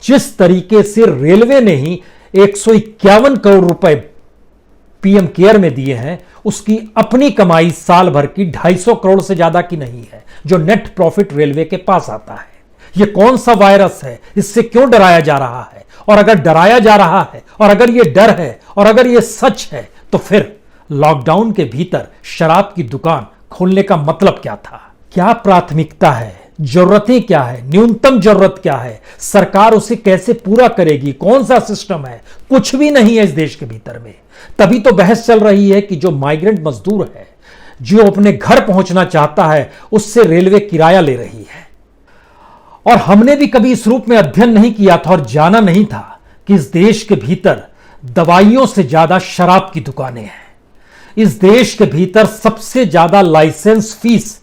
जिस तरीके से रेलवे ने ही 151 करोड़ रुपए पीएम केयर में दिए हैं, उसकी अपनी कमाई साल भर की 250 करोड़ से ज्यादा की नहीं है, जो नेट प्रॉफिट रेलवे के पास आता है। यह कौन सा वायरस है? इससे क्यों डराया जा रहा है? और अगर डराया जा रहा है, और अगर यह डर है, और अगर यह सच है, तो फिर लॉकडाउन के भीतर शराब की दुकान खोलने का मतलब क्या था? क्या प्राथमिकता है? जरूरतें क्या है? न्यूनतम जरूरत क्या है? सरकार उसे कैसे पूरा करेगी? कौन सा सिस्टम है? कुछ भी नहीं है इस देश के भीतर में। तभी तो बहस चल रही है कि जो माइग्रेंट मजदूर है, जो अपने घर पहुंचना चाहता है, उससे रेलवे किराया ले रही है। और हमने भी कभी इस रूप में अध्ययन नहीं किया था और जाना नहीं था कि इस देश के भीतर दवाइयों से ज्यादा शराब की दुकानें हैं। इस देश के भीतर सबसे ज्यादा लाइसेंस फीस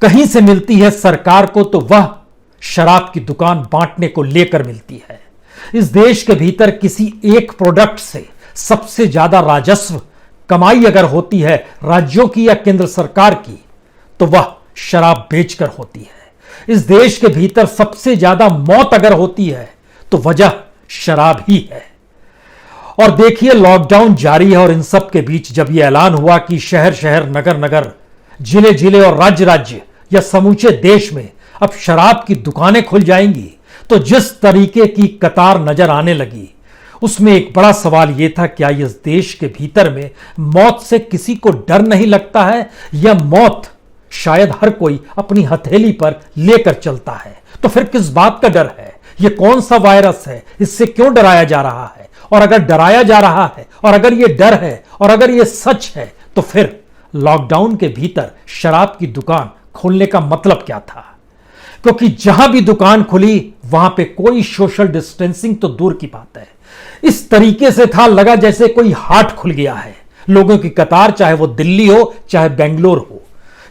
कहीं से मिलती है सरकार को, तो वह शराब की दुकान बांटने को लेकर मिलती है। इस देश के भीतर किसी एक प्रोडक्ट से सबसे ज्यादा राजस्व कमाई अगर होती है राज्यों की या केंद्र सरकार की, तो वह शराब बेचकर होती है। इस देश के भीतर सबसे ज्यादा मौत अगर होती है तो वजह शराब ही है। और देखिए, लॉकडाउन जारी है और इन सब के बीच जब यह ऐलान हुआ कि शहर शहर, नगर नगर, जिले जिले और राज्य राज्य या समूचे देश में अब शराब की दुकानें खुल जाएंगी, तो जिस तरीके की कतार नजर आने लगी, उसमें एक बड़ा सवाल यह था, क्या इस देश के भीतर में मौत से किसी को डर नहीं लगता है, या मौत शायद हर कोई अपनी हथेली पर लेकर चलता है? तो फिर किस बात का डर है? यह कौन सा वायरस है? इससे क्यों डराया जा रहा है? और अगर डराया जा रहा है, और अगर यह डर है, और अगर यह सच है, तो फिर लॉकडाउन के भीतर शराब की दुकान खोलने का मतलब क्या था? क्योंकि जहां भी दुकान खुली वहां पे कोई सोशल डिस्टेंसिंग तो दूर की बात है। इस तरीके से था, लगा जैसे कोई हाट खुल गया है। लोगों की कतार, चाहे वो दिल्ली हो, चाहे बेंगलोर हो,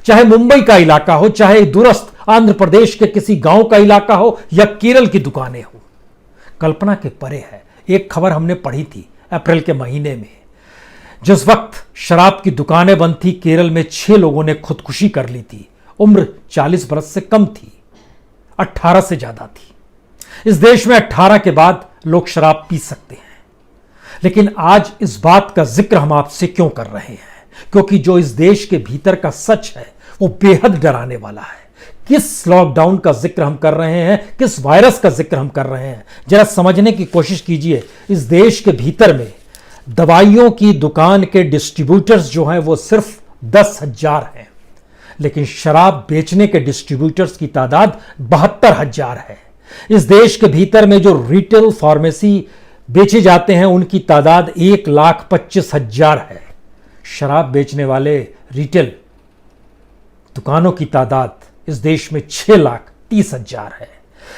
चाहे मुंबई का इलाका हो, चाहे दूरस्थ आंध्र प्रदेश के किसी गांव का इलाका हो, या केरल की दुकानें हो, कल्पना के परे है। एक खबर हमने पढ़ी थी अप्रैल के महीने में, जिस वक्त शराब की दुकानें बंद थी, केरल में 6 लोगों ने खुदकुशी कर ली थी। उम्र 40 बरस से कम थी, 18 से ज्यादा थी। इस देश में 18 के बाद लोग शराब पी सकते हैं। लेकिन आज इस बात का जिक्र हम आपसे क्यों कर रहे हैं? क्योंकि जो इस देश के भीतर का सच है वो बेहद डराने वाला है। किस लॉकडाउन का जिक्र हम कर रहे हैं, किस वायरस का जिक्र हम कर रहे हैं, जरा समझने की कोशिश कीजिए। इस देश के भीतर में दवाइयों की दुकान के डिस्ट्रीब्यूटर्स जो हैं वो सिर्फ 10,000 हैं, लेकिन शराब बेचने के डिस्ट्रीब्यूटर्स की तादाद 72,000 है। इस देश के भीतर में जो रिटेल फार्मेसी बेचे जाते हैं उनकी तादाद 1,25,000 है। शराब बेचने वाले रिटेल दुकानों की तादाद इस देश में 6,30,000 है।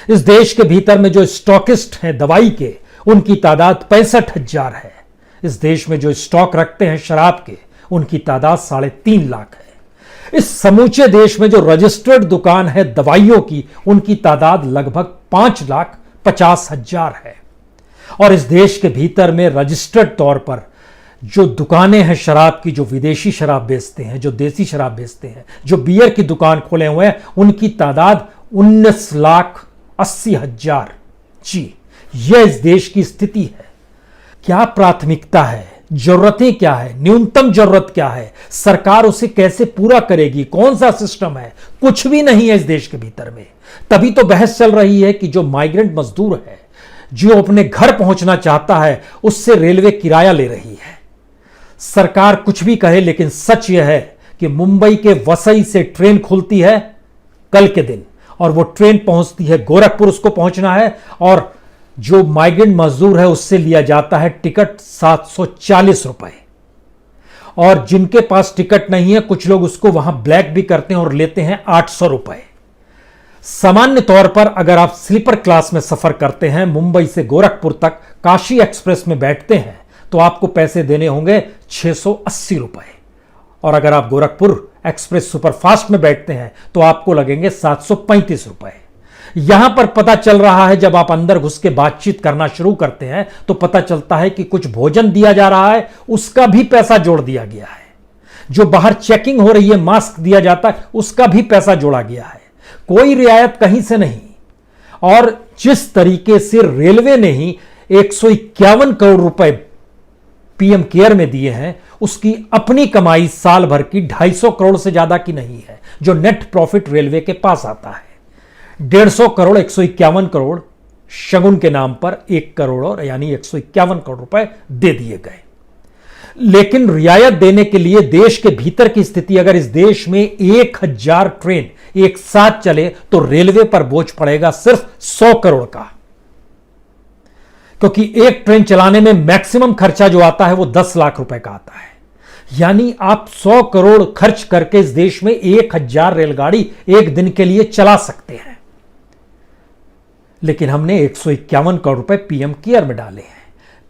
इस देश के भीतर में जो स्टॉकिस्ट हैं दवाई के, उनकी तादाद 65,000 है। इस देश में जो स्टॉक रखते हैं शराब के, उनकी तादाद 3.5 लाख है। इस समूचे देश में जो रजिस्टर्ड दुकान है दवाइयों की, उनकी तादाद लगभग 5,50,000 है। और इस देश के भीतर में रजिस्टर्ड तौर पर जो दुकानें हैं शराब की, जो विदेशी शराब बेचते हैं, जो देसी शराब बेचते हैं, जो बियर की दुकान खोले हुए हैं, उनकी तादाद 19,80,000। जी, यह इस देश की स्थिति है। क्या प्राथमिकता है? जरूरतें क्या है? न्यूनतम जरूरत क्या है? सरकार उसे कैसे पूरा करेगी? कौन सा सिस्टम है? कुछ भी नहीं है इस देश के भीतर में। तभी तो बहस चल रही है कि जो माइग्रेंट मजदूर है, जो अपने घर पहुंचना चाहता है, उससे रेलवे किराया ले रही है। सरकार कुछ भी कहे, लेकिन सच यह है कि मुंबई के वसई से ट्रेन खुलती है कल के दिन, और वो ट्रेन पहुंचती है गोरखपुर, उसको पहुंचना है, और जो माइग्रेंट मजदूर है उससे लिया जाता है टिकट 740 रुपए। और जिनके पास टिकट नहीं है, कुछ लोग उसको वहां ब्लैक भी करते हैं और लेते हैं 800 रुपए। सामान्य तौर पर अगर आप स्लीपर क्लास में सफर करते हैं, मुंबई से गोरखपुर तक काशी एक्सप्रेस में बैठते हैं, तो आपको पैसे देने होंगे 680 रुपए। और अगर आप गोरखपुर एक्सप्रेस सुपरफास्ट में बैठते हैं तो आपको लगेंगे 735 रुपए। यहां पर पता चल रहा है, जब आप अंदर घुस के बातचीत करना शुरू करते हैं तो पता चलता है कि कुछ भोजन दिया जा रहा है, उसका भी पैसा जोड़ दिया गया है। जो बाहर चेकिंग हो रही है, मास्क दिया जाता है, उसका भी पैसा जोड़ा गया है। कोई रियायत कहीं से नहीं। और जिस तरीके से रेलवे ने ही 151 करोड़ रुपए पीएम केयर में दिए हैं, उसकी अपनी कमाई साल भर की 250 करोड़ से ज्यादा की नहीं है, जो नेट प्रॉफिट रेलवे के पास आता है। 150 करोड़ 151 करोड़ शगुन के नाम पर 1 करोड़ और यानी 151 करोड़ रुपए दे दिए गए। लेकिन रियायत देने के लिए देश के भीतर की स्थिति, अगर इस देश में 1000 ट्रेन एक साथ चले तो रेलवे पर बोझ पड़ेगा सिर्फ 100 करोड़ का, क्योंकि एक ट्रेन चलाने में मैक्सिमम खर्चा जो आता है वो 10 लाख रुपए का आता है। यानी आप 100 करोड़ खर्च करके इस देश में 1000 रेलगाड़ी एक दिन के लिए चला सकते हैं। लेकिन हमने 151 करोड़ रुपए पीएम केयर में डाले हैं।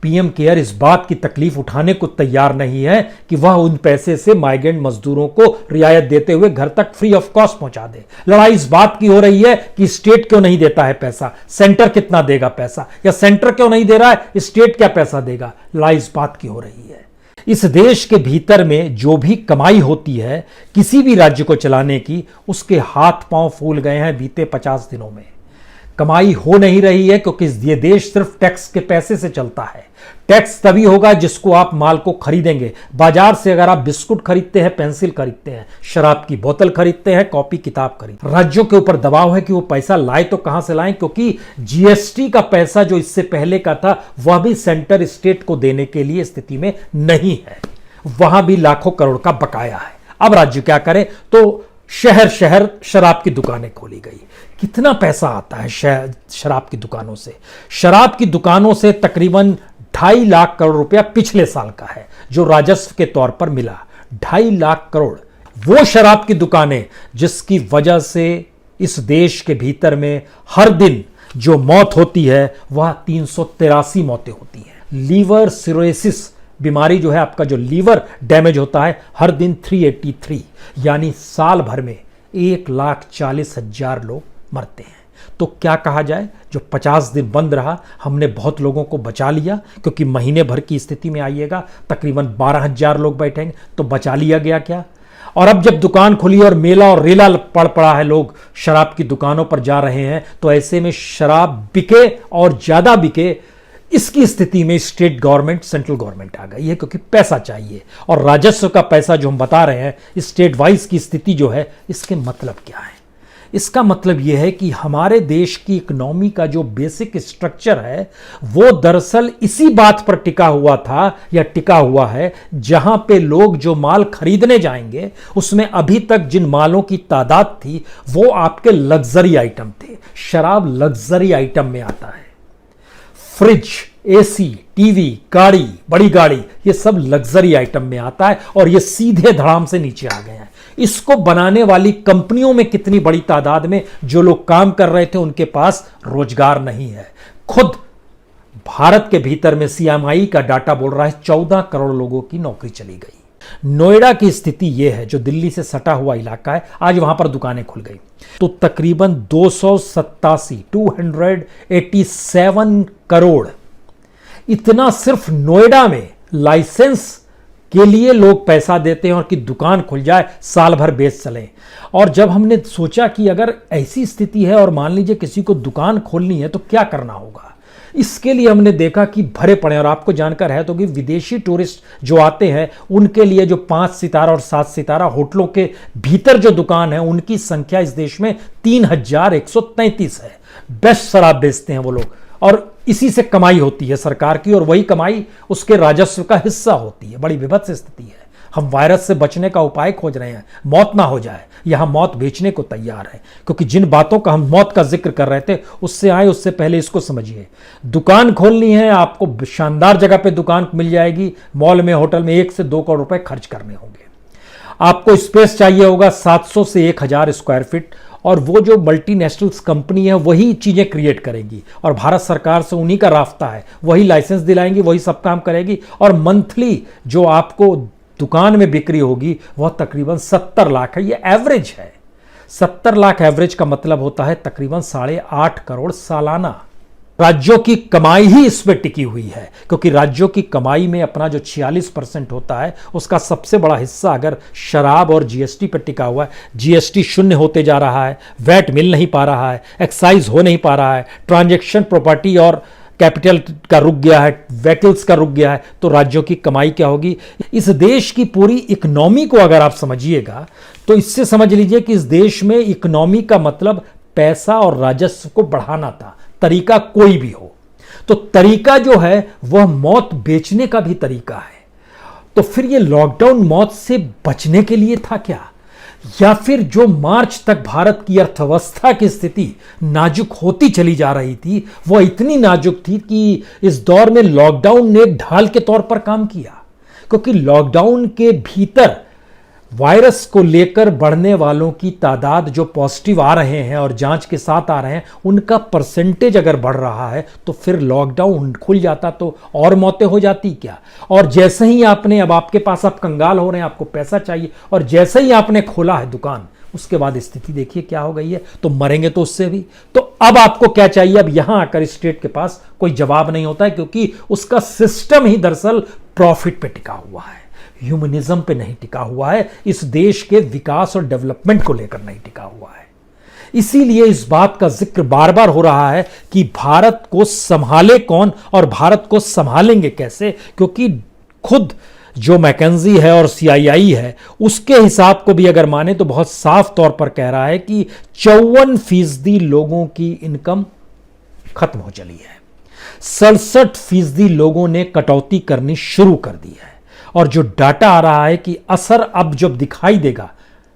पीएम केयर इस बात की तकलीफ उठाने को तैयार नहीं है कि वह उन पैसे से माइग्रेंट मजदूरों को रियायत देते हुए घर तक फ्री ऑफ कॉस्ट पहुंचा दे। लड़ाई इस बात की हो रही है कि स्टेट क्यों नहीं देता है पैसा, सेंटर कितना देगा पैसा, या सेंटर क्यों नहीं दे रहा है, स्टेट क्या पैसा देगा। लड़ाई इस बात की हो रही है। इस देश के भीतर में जो भी कमाई होती है किसी भी राज्य को चलाने की, उसके हाथ पांव फूल गए हैं बीते 50 दिनों में। कमाई हो नहीं रही है क्योंकि ये देश सिर्फ टैक्स के पैसे से चलता है। टैक्स तभी होगा जिसको आप माल को खरीदेंगे। बाजार से अगर आप बिस्कुट खरीदते हैं, पेंसिल खरीदते हैं, शराब की बोतल खरीदते हैं, कॉपी किताब खरीदते हैं, राज्यों के ऊपर दबाव है कि वो पैसा लाए तो कहां से लाएं, क्योंकि जीएसटी का पैसा जो इससे पहले का था वह भी सेंटर स्टेट को देने के लिए स्थिति में नहीं है। वहां भी लाखों करोड़ का बकाया है। अब राज्य क्या करें, तो शहर शहर शराब की दुकानें खोली गई। कितना पैसा आता है शराब की दुकानों से? शराब की दुकानों से तकरीबन 2.5 लाख करोड़ रुपया पिछले साल का है जो राजस्व के तौर पर मिला। 2.5 लाख करोड़। वो शराब की दुकानें जिसकी वजह से इस देश के भीतर में हर दिन जो मौत होती है वह 383 मौतें होती हैं। लीवर सिरोसिस बीमारी जो है, आपका जो लीवर डैमेज होता है, हर दिन 383, यानी साल भर में 1,40,000 लोग मरते हैं। तो क्या कहा जाए, जो 50 दिन बंद रहा हमने बहुत लोगों को बचा लिया, क्योंकि महीने भर की स्थिति में आइएगा तकरीबन 12,000 लोग बैठेंगे, तो बचा लिया गया क्या? और अब जब दुकान खुली और मेला और रेला पड़ पड़ा है, लोग शराब की दुकानों पर जा रहे हैं, तो ऐसे में शराब बिके और ज्यादा बिके, इसकी स्थिति में स्टेट गवर्नमेंट, सेंट्रल गवर्नमेंट आ गई है, क्योंकि पैसा चाहिए। और राजस्व का पैसा जो हम बता रहे हैं स्टेट वाइज की स्थिति जो है, इसके मतलब क्या है? इसका मतलब यह है कि हमारे देश की इकोनॉमी का जो बेसिक स्ट्रक्चर है वो दरअसल इसी बात पर टिका हुआ था या टिका हुआ है, जहां पे लोग जो माल खरीदने जाएंगे उसमें अभी तक जिन मालों की तादाद थी वो आपके लग्जरी आइटम थे। शराब लग्जरी आइटम में आता है। फ्रिज, एसी, टीवी, गाड़ी, बड़ी गाड़ी, ये सब लग्जरी आइटम में आता है और ये सीधे धड़ाम से नीचे आ गए हैं। इसको बनाने वाली कंपनियों में कितनी बड़ी तादाद में जो लोग काम कर रहे थे उनके पास रोजगार नहीं है। खुद भारत के भीतर में सीएमआई का डाटा बोल रहा है 14 करोड़ लोगों की नौकरी चली गई। नोएडा की स्थिति यह है, जो दिल्ली से सटा हुआ इलाका है, आज वहां पर दुकानें खुल गई तो तकरीबन 287 करोड़, इतना सिर्फ नोएडा में लाइसेंस के लिए लोग पैसा देते हैं और कि दुकान खुल जाए, साल भर बेच चले। और जब हमने सोचा कि अगर ऐसी स्थिति है और मान लीजिए किसी को दुकान खोलनी है तो क्या करना होगा, इसके लिए हमने देखा कि भरे पड़े। और आपको जानकर है तो कि विदेशी टूरिस्ट जो आते हैं उनके लिए जो 5 सितारा और 7 सितारा होटलों के भीतर जो दुकान है उनकी संख्या इस देश में 3133 है। बेस्ट शराब बेचते हैं वो लोग और इसी से कमाई होती है सरकार की, और वही कमाई उसके राजस्व का हिस्सा होती है। बड़ी विभत्स स्थिति है। हम वायरस से बचने का उपाय खोज रहे हैं, मौत ना हो जाए। यहां मौत बेचने को तैयार है, क्योंकि जिन बातों का हम मौत का जिक्र कर रहे थे उससे आए उससे पहले इसको समझिए। दुकान खोलनी है आपको, शानदार जगह पे दुकान मिल जाएगी, मॉल में, होटल में 1 से 2 करोड़ रुपए खर्च करने होंगे। आपको स्पेस चाहिए होगा 700 से 1000 स्क्वायर फीट, और वो जो मल्टीनेशनल्स कंपनी है वही चीजें क्रिएट करेंगी और भारत सरकार से उन्हीं का रास्ता है, वही लाइसेंस दिलाएंगी, वही सब काम करेगी। और मंथली जो आपको दुकान में बिक्री होगी वह तकरीबन 70 लाख है। ये एवरेज है। 70 लाख एवरेज का मतलब होता है तकरीबन 8.5 करोड़ सालाना। राज्यों की कमाई ही इस पे टिकी हुई है, क्योंकि राज्यों की कमाई में अपना जो 46% होता है उसका सबसे बड़ा हिस्सा अगर शराब और जीएसटी पर टिका हुआ है। जीएसटी शून्य होते जा रहा है, वैट मिल नहीं पा रहा है, एक्साइज हो नहीं पा रहा है, ट्रांजैक्शन प्रॉपर्टी और कैपिटल का रुक गया है, व्हीकल्स का रुक गया है, तो राज्यों की कमाई क्या होगी। इस देश की पूरी इकोनॉमी को अगर आप समझिएगा तो इससे समझ लीजिए कि इस देश में इकोनॉमी का मतलब पैसा और राजस्व को बढ़ाना था, तरीका कोई भी हो। तो तरीका जो है वह मौत बेचने का भी तरीका है। तो फिर यह लॉकडाउन मौत से बचने के लिए था क्या, या फिर जो मार्च तक भारत की अर्थव्यवस्था की स्थिति नाजुक होती चली जा रही थी वह इतनी नाजुक थी कि इस दौर में लॉकडाउन ने एक ढाल के तौर पर काम किया, क्योंकि लॉकडाउन के भीतर वायरस को लेकर बढ़ने वालों की तादाद जो पॉजिटिव आ रहे हैं और जांच के साथ आ रहे हैं उनका परसेंटेज अगर बढ़ रहा है तो फिर लॉकडाउन खुल जाता तो और मौतें हो जाती क्या। और जैसे ही आपने, अब आपके पास आप कंगाल हो रहे हैं, आपको पैसा चाहिए, और जैसे ही आपने खोला है दुकान उसके बाद स्थिति देखिए क्या हो गई है, तो मरेंगे तो उससे भी। तो अब आपको क्या चाहिए, अब यहां आकर स्टेट के पास कोई जवाब नहीं होता है, क्योंकि उसका सिस्टम ही दरअसल प्रॉफिट पे टिका हुआ है, ह्यूमनिज्म पे नहीं टिका हुआ है, इस देश के विकास और डेवलपमेंट को लेकर नहीं टिका हुआ है। इसीलिए इस बात का जिक्र बार बार हो रहा है कि भारत को संभाले कौन और भारत को संभालेंगे कैसे, क्योंकि खुद जो मैकेंजी है और सीआईआई है उसके हिसाब को भी अगर माने तो बहुत साफ तौर पर कह रहा है कि 54% लोगों की इनकम खत्म हो चली है, 67% लोगों ने कटौती करनी शुरू कर दी है। और जो डाटा आ रहा है कि असर अब जब दिखाई देगा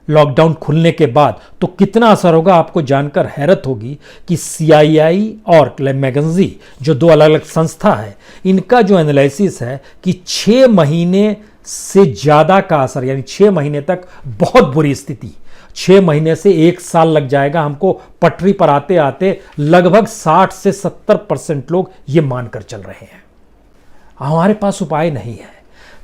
लॉकडाउन खुलने के बाद तो कितना असर होगा, आपको जानकर हैरत होगी कि सीआईआई और मैकेंजी जो दो अलग अलग संस्था है, इनका जो एनालिसिस है कि 6 महीने से ज्यादा का असर, यानी 6 महीने तक बहुत बुरी स्थिति, 6 महीने से 1 साल लग जाएगा हमको पटरी पर आते आते, लगभग 60 से 70% लोग ये मानकर चल रहे हैं। हमारे पास उपाय नहीं है।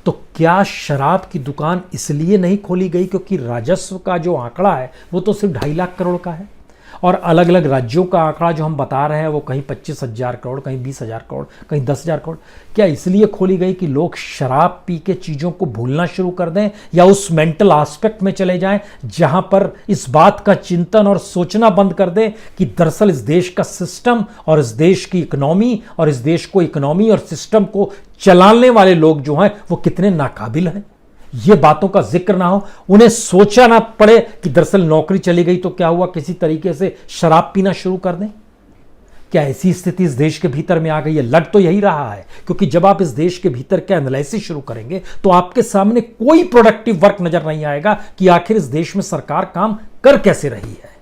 तो क्या शराब की दुकान इसलिए नहीं खोली गई क्योंकि राजस्व का जो आंकड़ा है वो तो सिर्फ 2.5 लाख करोड़ का है, और अलग अलग राज्यों का आंकड़ा जो हम बता रहे हैं वो कहीं 25,000 करोड़, कहीं 20,000 करोड़, कहीं 10,000 करोड़। क्या इसलिए खोली गई कि लोग शराब पी के चीज़ों को भूलना शुरू कर दें, या उस मेंटल एस्पेक्ट में चले जाएं जहां पर इस बात का चिंतन और सोचना बंद कर दें कि दरअसल इस देश का सिस्टम और इस देश की इकोनॉमी और इस देश को इकोनॉमी और सिस्टम को चलाने वाले लोग जो हैं वो कितने नाकाबिल हैं, ये बातों का जिक्र ना हो, उन्हें सोचा ना पड़े कि दरअसल नौकरी चली गई तो क्या हुआ, किसी तरीके से शराब पीना शुरू कर दें। क्या ऐसी स्थिति इस देश के भीतर में आ गई है? लग तो यही रहा है, क्योंकि जब आप इस देश के भीतर का एनालिसिस शुरू करेंगे तो आपके सामने कोई प्रोडक्टिव वर्क नजर नहीं आएगा कि आखिर इस देश में सरकार काम कर कैसे रही है।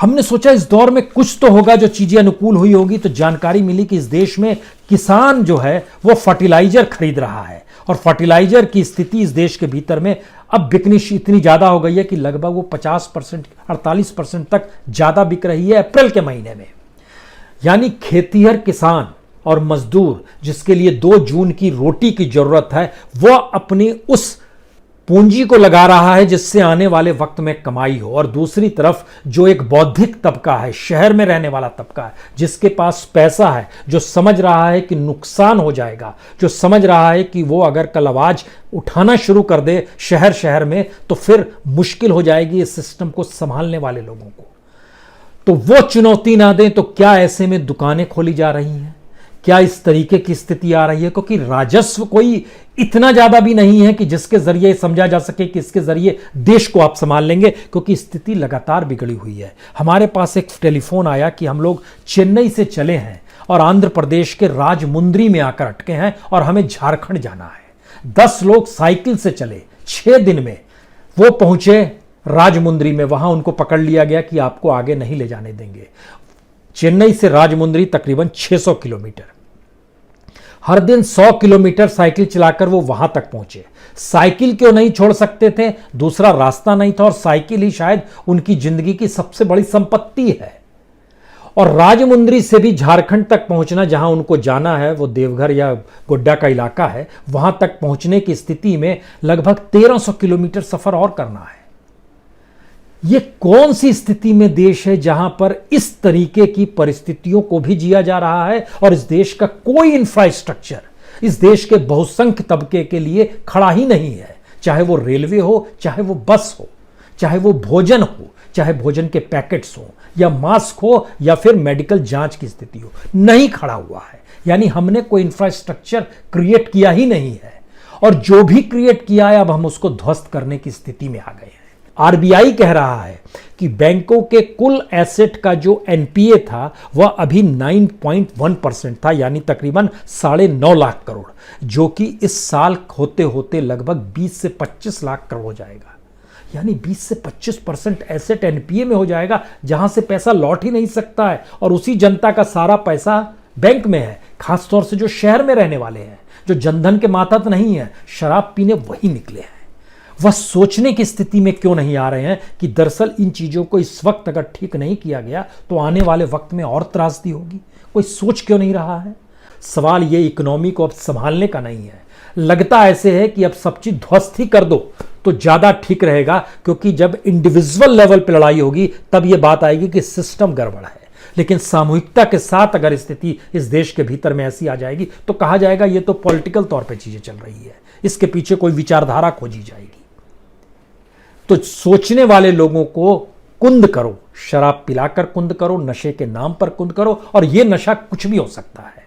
हमने सोचा इस दौर में कुछ तो होगा जो चीजें अनुकूल हुई होगी, तो जानकारी मिली कि इस देश में किसान जो है वो फर्टिलाइजर खरीद रहा है, और फर्टिलाइजर की स्थिति इस देश के भीतर में अब बिकनी इतनी ज्यादा हो गई है कि लगभग वो 50%, 48% तक ज्यादा बिक रही है अप्रैल के महीने में। यानी खेतीहर किसान और मजदूर जिसके लिए 2 जून की रोटी की जरूरत है, वह अपनी उस पूंजी को लगा रहा है जिससे आने वाले वक्त में कमाई हो, और दूसरी तरफ जो एक बौद्धिक तबका है, शहर में रहने वाला तबका है, जिसके पास पैसा है, जो समझ रहा है कि नुकसान हो जाएगा, जो समझ रहा है कि वो अगर कल आवाज उठाना शुरू कर दे शहर शहर में तो फिर मुश्किल हो जाएगी इस सिस्टम को संभालने वाले लोगों को, तो वो चुनौती ना दें। तो क्या ऐसे में दुकानें खोली जा रही हैं? क्या इस तरीके की स्थिति आ रही है? क्योंकि राजस्व कोई इतना ज्यादा भी नहीं है कि जिसके जरिए समझा जा सके कि इसके जरिए देश को आप संभाल लेंगे, क्योंकि स्थिति लगातार बिगड़ी हुई है। हमारे पास एक टेलीफोन आया कि हम लोग चेन्नई से चले हैं और आंध्र प्रदेश के राजमुंद्री में आकर अटके हैं और हमें झारखंड जाना है। 10 लोग साइकिल से चले, 6 दिन में वो पहुंचे राजमुंद्री में, वहां उनको पकड़ लिया गया कि आपको आगे नहीं ले जाने देंगे। चेन्नई से राजमुंद्री तकरीबन 600 किलोमीटर, हर दिन 100 किलोमीटर साइकिल चलाकर वो वहां तक पहुंचे। साइकिल क्यों नहीं छोड़ सकते थे? दूसरा रास्ता नहीं था, और साइकिल ही शायद उनकी जिंदगी की सबसे बड़ी संपत्ति है। और राजमुंद्री से भी झारखंड तक पहुंचना, जहां उनको जाना है, वो देवघर या गोड्डा का इलाका है, वहां तक पहुंचने की स्थिति में लगभग 1300 किलोमीटर सफर और करना है। ये कौन सी स्थिति में देश है जहां पर इस तरीके की परिस्थितियों को भी जिया जा रहा है और इस देश का कोई इंफ्रास्ट्रक्चर इस देश के बहुसंख्य तबके के लिए खड़ा ही नहीं है। चाहे वो रेलवे हो, चाहे वो बस हो, चाहे वो भोजन हो, चाहे भोजन के पैकेट्स हो, या मास्क हो, या फिर मेडिकल जांच की स्थिति हो, नहीं खड़ा हुआ है। यानी हमने कोई इंफ्रास्ट्रक्चर क्रिएट किया ही नहीं है, और जो भी क्रिएट किया है अब हम उसको ध्वस्त करने की स्थिति में आ गए हैं। आरबीआई कह रहा है कि बैंकों के कुल एसेट का जो एनपीए था वह अभी 9.1% था, यानी तकरीबन 9.5 लाख करोड़, जो कि इस साल होते होते लगभग 20 से 25 लाख करोड़ हो जाएगा। यानी 20 से 25% एसेट एनपीए में हो जाएगा, जहां से पैसा लौट ही नहीं सकता है, और उसी जनता का सारा पैसा बैंक में है। खासतौर से जो शहर में रहने वाले हैं, जो जनधन के मातहत नहीं है, शराब पीने वही निकले हैं। वह सोचने की स्थिति में क्यों नहीं आ रहे हैं कि दरअसल इन चीजों को इस वक्त अगर ठीक नहीं किया गया तो आने वाले वक्त में और त्रासदी होगी। कोई सोच क्यों नहीं रहा है? सवाल ये इकोनॉमी को अब संभालने का नहीं है। लगता ऐसे है कि अब सब चीज ध्वस्त ही कर दो तो ज्यादा ठीक रहेगा, क्योंकि जब इंडिविजुअल लेवल पर लड़ाई होगी तब यह बात आएगी कि सिस्टम गड़बड़ है। लेकिन सामूहिकता के साथ अगर स्थिति इस देश के भीतर में ऐसी आ जाएगी तो कहा जाएगा ये तो पॉलिटिकल तौर पे चीजें चल रही है, इसके पीछे कोई विचारधारा खोजी जाएगी। तो सोचने वाले लोगों को कुंद करो, शराब पिलाकर कुंद करो, नशे के नाम पर कुंद करो, और यह नशा कुछ भी हो सकता है।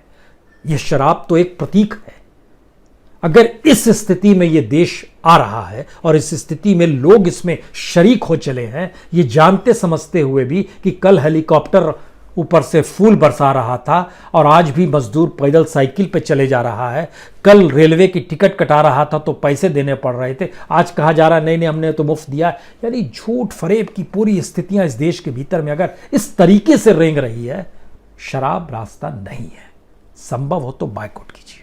यह शराब तो एक प्रतीक है। अगर इस स्थिति में यह देश आ रहा है और इस स्थिति में लोग इसमें शरीक हो चले हैं, ये जानते समझते हुए भी कि कल हेलीकॉप्टर ऊपर से फूल बरसा रहा था और आज भी मजदूर पैदल साइकिल पे चले जा रहा है, कल रेलवे की टिकट कटा रहा था तो पैसे देने पड़ रहे थे, आज कहा जा रहा नहीं नहीं हमने तो मुफ्त दिया। यानी झूठ फरेब की पूरी स्थितियां इस देश के भीतर में अगर इस तरीके से रेंग रही है, शराब रास्ता नहीं है। संभव हो तो बायकॉट कीजिए।